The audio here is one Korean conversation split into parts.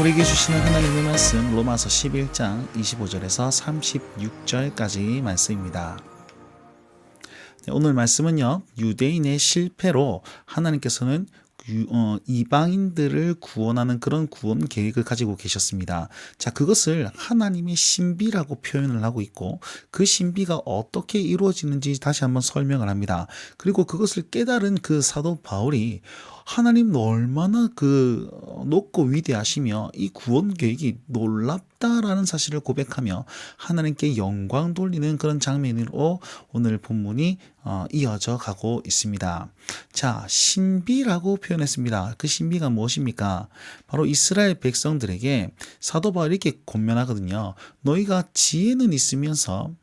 우리에게 주시는 하나님의 말씀 로마서 11장 25절에서 36절까지 말씀입니다. 오늘 말씀은요, 유대인의 실패로 하나님께서는 이방인들을 구원하는 그런 구원 계획을 가지고 계셨습니다. 자, 그것을 하나님의 신비라고 표현을 하고 있고, 그 신비가 어떻게 이루어지는지 다시 한번 설명을 합니다. 그리고 그것을 깨달은 그 사도 바울이 하나님 얼마나 높고 위대하시며 이 구원 계획이 놀랍다라는 사실을 고백하며 하나님께 영광 돌리는 그런 장면으로 오늘 본문이 이어져 가고 있습니다. 자, 신비라고 표현했습니다. 그 신비가 무엇입니까? 바로 이스라엘 백성들에게 사도 바울이 이렇게 권면하거든요. 너희가 지혜는 있으면서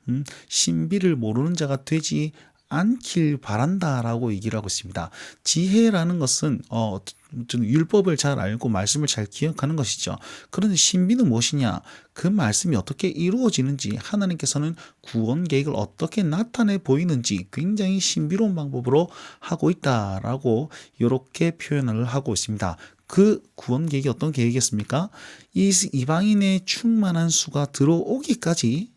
신비를 모르는 자가 되지 않길 바란다라고 얘기를 하고 있습니다. 지혜라는 것은 율법을 잘 알고 말씀을 잘 기억하는 것이죠. 그런데 신비는 무엇이냐? 그 말씀이 어떻게 이루어지는지, 하나님께서는 구원 계획을 어떻게 나타내 보이는지 굉장히 신비로운 방법으로 하고 있다라고 이렇게 표현을 하고 있습니다. 그 구원 계획이 어떤 계획이었습니까? 이 이방인의 충만한 수가 들어오기까지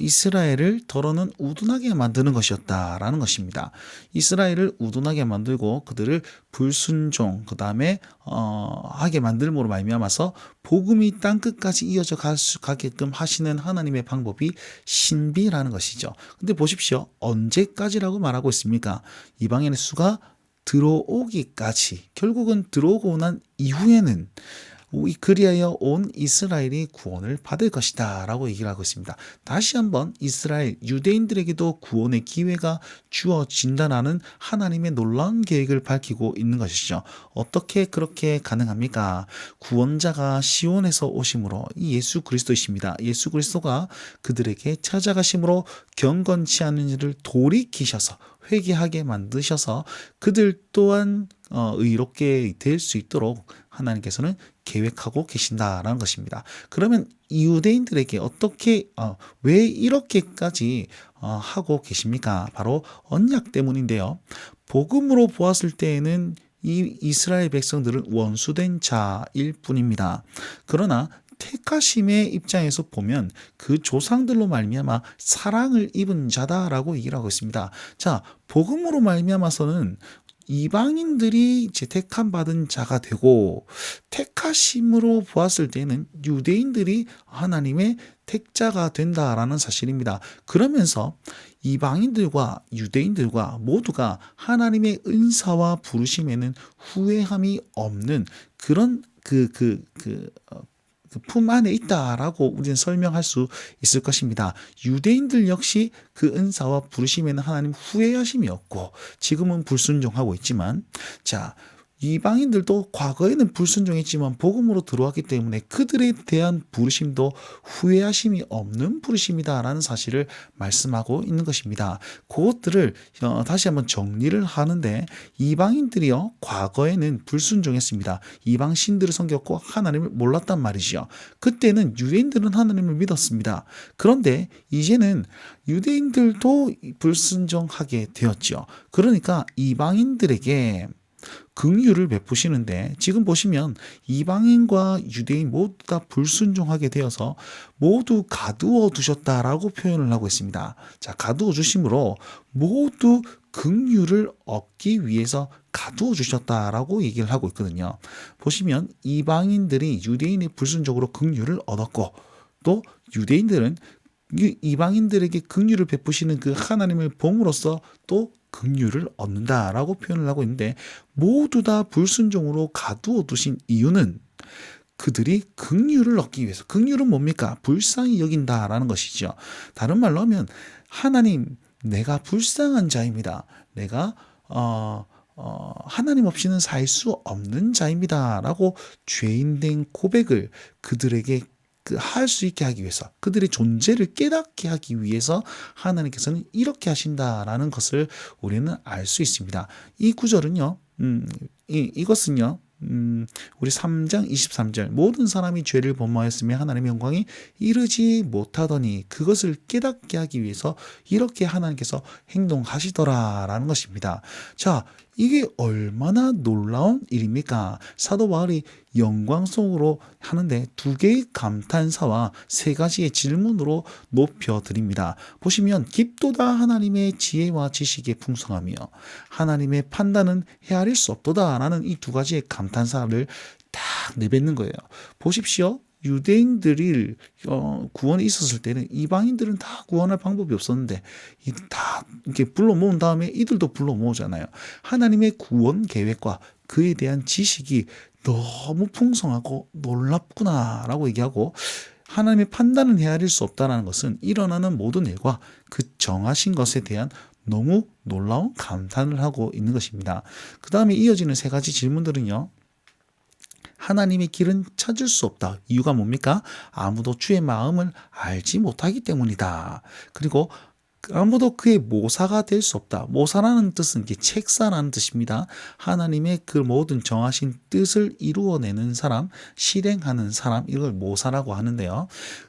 이스라엘을 더러는 우둔하게 만드는 것이었다라는 것입니다. 이스라엘을 우둔하게 만들고 그들을 불순종, 그 다음에 하게 만들므로 말미암아서 복음이 땅 끝까지 이어져 가게끔 하시는 하나님의 방법이 신비라는 것이죠. 근데 보십시오, 언제까지라고 말하고 있습니까? 이방인의 수가 들어오기까지, 결국은 들어오고 난 이후에는 그리하여 온 이스라엘이 구원을 받을 것이다 라고 얘기를 하고 있습니다. 다시 한번 이스라엘 유대인들에게도 구원의 기회가 주어진다는 하나님의 놀라운 계획을 밝히고 있는 것이죠. 어떻게 그렇게 가능합니까? 구원자가 시온에서 오심으로 이 예수 그리스도이십니다. 예수 그리스도가 그들에게 찾아가심으로 경건치 않은 일을 돌이키셔서 회개하게 만드셔서 그들 또한 의롭게 될 수 있도록 하나님께서는 계획하고 계신다라는 것입니다. 그러면 유대인들에게 어떻게 왜 이렇게까지 하고 계십니까? 바로 언약 때문인데요. 복음으로 보았을 때에는 이 이스라엘 백성들은 원수된 자일 뿐입니다. 그러나 택하심의 입장에서 보면 그 조상들로 말미암아 사랑을 입은 자다라고 얘기를 하고 있습니다. 자, 복음으로 말미암아서는 이방인들이 이제 택함 받은 자가 되고, 택하심으로 보았을 때는 유대인들이 하나님의 택자가 된다라는 사실입니다. 그러면서 이방인들과 유대인들과 모두가 하나님의 은사와 부르심에는 후회함이 없는 그런 품 안에 있다라고 우리는 설명할 수 있을 것입니다. 유대인들 역시 그 은사와 부르심에는 하나님 후회하심이 없고 지금은 불순종하고 있지만, 자, 이방인들도 과거에는 불순종했지만 복음으로 들어왔기 때문에 그들에 대한 부르심도 후회하심이 없는 부르심이다라는 사실을 말씀하고 있는 것입니다. 그것들을 다시 한번 정리를 하는데, 이방인들이요, 과거에는 불순종했습니다. 이방 신들을 섬겼고 하나님을 몰랐단 말이죠. 그때는 유대인들은 하나님을 믿었습니다. 그런데 이제는 유대인들도 불순종하게 되었죠. 그러니까 이방인들에게 긍휼을 베푸시는데, 지금 보시면 이방인과 유대인 모두 다 불순종하게 되어서 모두 가두어 두셨다라고 표현을 하고 있습니다. 자, 가두어 주심으로 모두 긍휼을 얻기 위해서 가두어 주셨다라고 얘기를 하고 있거든요. 보시면 이방인들이 유대인의 불순종으로 긍휼을 얻었고, 또 유대인들은 이방인들에게 긍휼을 베푸시는 그 하나님을 봉으로써 또 긍휼을 얻는다라고 표현을 하고 있는데, 모두 다 불순종으로 가두어 두신 이유는 그들이 긍휼을 얻기 위해서. 긍휼은 뭡니까? 불쌍히 여긴다라는 것이죠. 다른 말로 하면, 하나님, 내가 불쌍한 자입니다. 내가 하나님 없이는 살 수 없는 자입니다 라고 죄인된 고백을 그들에게 할 수 있게 하기 위해서, 그들의 존재를 깨닫게 하기 위해서 하나님께서는 이렇게 하신다라는 것을 우리는 알 수 있습니다. 이 구절은요, 이것은요, 우리 3장 23절, 모든 사람이 죄를 범하였으며 하나님의 영광이 이르지 못하더니 그것을 깨닫게 하기 위해서 이렇게 하나님께서 행동하시더라라는 것입니다. 자, 이게 얼마나 놀라운 일입니까? 사도 바울이 영광 속으로 하는데 두 개의 감탄사와 세 가지의 질문으로 높여드립니다. 보시면 깊도다 하나님의 지혜와 지식의 풍성하며 하나님의 판단은 헤아릴 수 없도다 라는 이 두 가지의 감탄사를 딱 내뱉는 거예요. 보십시오. 유대인들이 구원이 있었을 때는 이방인들은 다 구원할 방법이 없었는데 다 이렇게 불러 모은 다음에 이들도 불러 모으잖아요. 하나님의 구원 계획과 그에 대한 지식이 너무 풍성하고 놀랍구나라고 얘기하고, 하나님의 판단은 헤아릴 수 없다는 것은 일어나는 모든 일과 그 정하신 것에 대한 너무 놀라운 감탄을 하고 있는 것입니다. 그 다음에 이어지는 세 가지 질문들은요. 하나님의 길은 찾을 수 없다. 이유가 뭡니까? 아무도 주의 마음을 알지 못하기 때문이다. 그리고 아무도 그의 모사가 될 수 없다. 모사라는 뜻은 책사라는 뜻입니다. 하나님의 그 모든 정하신 뜻을 이루어내는 사람, 실행하는 사람, 이걸 모사라고 하는데요.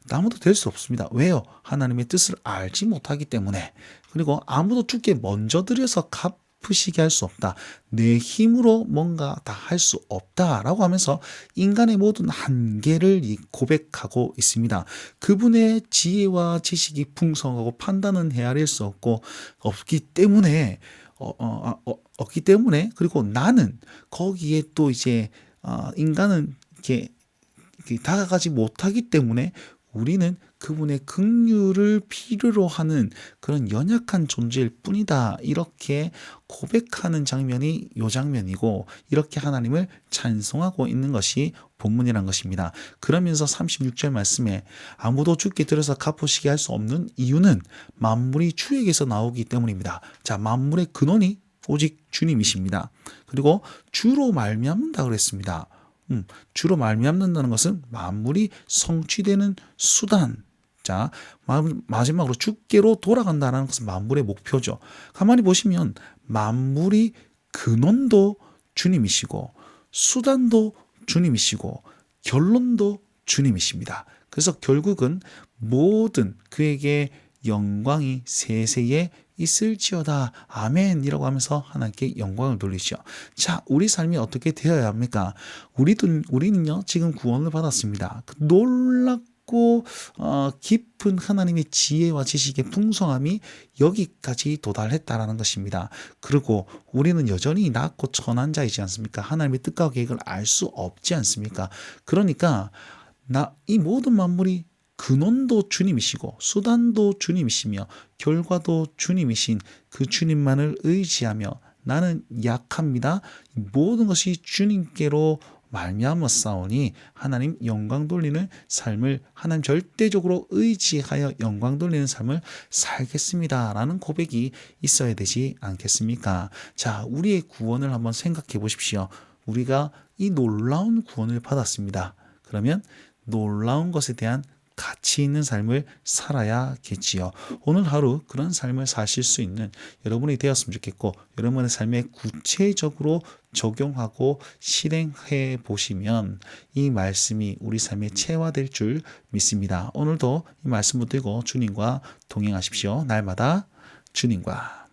아무도 될 수 없습니다. 왜요? 하나님의 뜻을 알지 못하기 때문에. 그리고 아무도 주께 먼저 드려서 갚으시게 할 수 없다. 내 힘으로 뭔가 다 할 수 없다라고 하면서 인간의 모든 한계를 고백하고 있습니다. 그분의 지혜와 지식이 풍성하고 판단은 헤아릴 수 없기 때문에 그리고 나는 거기에 또 이제 인간은 이렇게 다가가지 못하기 때문에 우리는 그분의 긍휼을 필요로 하는 그런 연약한 존재일 뿐이다. 이렇게 고백하는 장면이 이 장면이고, 이렇게 하나님을 찬송하고 있는 것이 본문이란 것입니다. 그러면서 36절 말씀에 아무도 주께 들여서 갚으시게 할 수 없는 이유는 만물이 주에게서 나오기 때문입니다. 자, 만물의 근원이 오직 주님이십니다. 그리고 주로 말미암는다 그랬습니다. 주로 말미암는다는 것은 만물이 성취되는 수단. 자, 마지막으로 주께로 돌아간다는 것은 만물의 목표죠. 가만히 보시면 만물이 근원도 주님이시고 수단도 주님이시고 결론도 주님이십니다. 그래서 결국은 모든 그에게 영광이 세세에 있을지어다. 아멘이라고 하면서 하나님께 영광을 돌리시오. 자, 우리 삶이 어떻게 되어야 합니까? 우리는요, 지금 구원을 받았습니다. 그 놀랍고 깊은 하나님의 지혜와 지식의 풍성함이 여기까지 도달했다라는 것입니다. 그리고 우리는 여전히 낮고 천한 자이지 않습니까? 하나님의 뜻과 계획을 알 수 없지 않습니까? 그러니까 이 모든 만물이 근원도 주님이시고 수단도 주님이시며 결과도 주님이신 그 주님만을 의지하며 나는 약합니다. 모든 것이 주님께로 말미암았사오니 하나님 영광 돌리는 삶을, 하나님 절대적으로 의지하여 영광 돌리는 삶을 살겠습니다 라는 고백이 있어야 되지 않겠습니까? 자, 우리의 구원을 한번 생각해 보십시오. 우리가 이 놀라운 구원을 받았습니다. 그러면 놀라운 것에 대한 가치 있는 삶을 살아야겠지요. 오늘 하루 그런 삶을 사실 수 있는 여러분이 되었으면 좋겠고, 여러분의 삶에 구체적으로 적용하고 실행해 보시면 이 말씀이 우리 삶에 체화될 줄 믿습니다. 오늘도 이 말씀 붙들고 주님과 동행하십시오. 날마다 주님과.